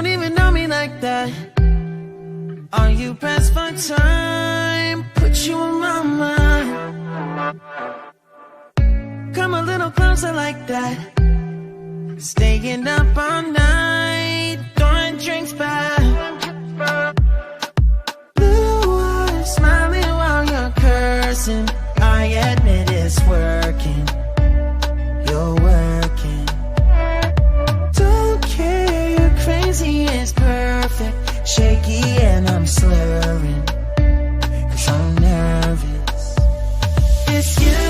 don't even know me like that. Are you pressed for time? Put you on my mind. Come a little closer like that. Staying up all night, throwing drinks back. Blue eyes smiling while you're cursing. I admit it's working. You're working. Don't care, you're crazy, it's perfect. Shaky and I'm slurring, 'cause I'm nervous. It's you.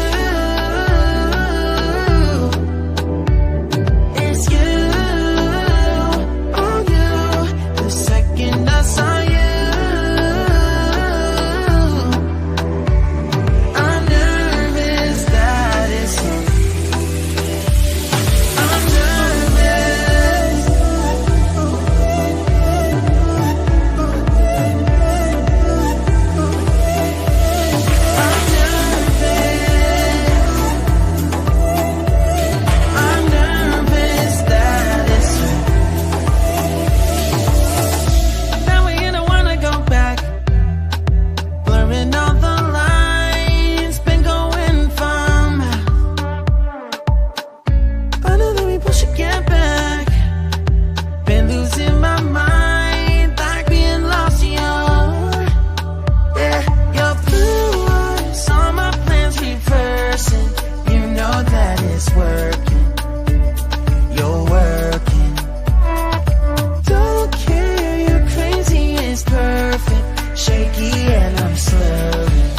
It's you. Oh, you. The second I saw you, I'm nervous that it's you. I'm nervous. I'm nervous that it's you. Now we don't wanna go back. Blurring all the lines, been going from. I know that we both should get back. Been losing my mind, like being lost in your blue eyes, all my plans reversing. You know that it's working. You're working. Don't care, you're crazy, it's perfect. Shaky and I'm slurring,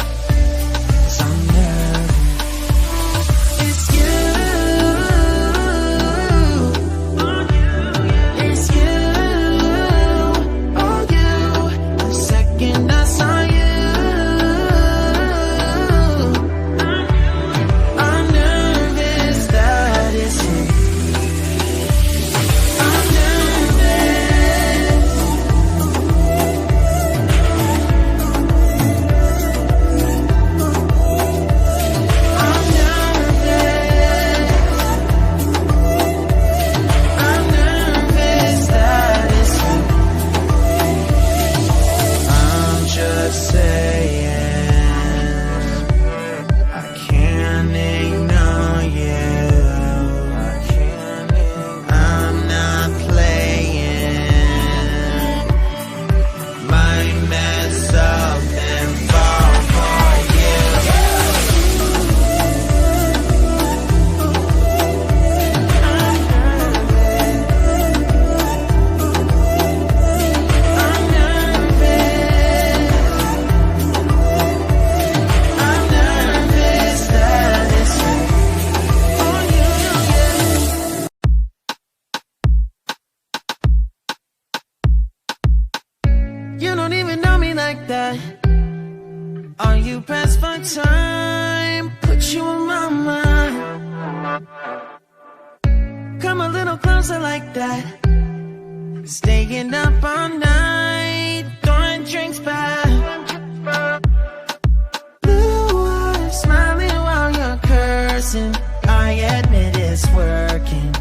'cause I'm nervous. It's you. It's you. Oh, you. The second I saw you, I'm nervous that it's you. I'm nervous. I'm nervous. I'm nervous that it's you. I'm just saying, I can't ignore you. I'm not playing. Might mess up and fall for you. I'm nervous. I'm nervous that it's you. Oh, you don't even know me like that. Are you pressed for time? Put you on my mind. Come a little closer like that. Staying up all night, throwing drinks back. Blue eyes smiling while you're cursing. I admit it's working.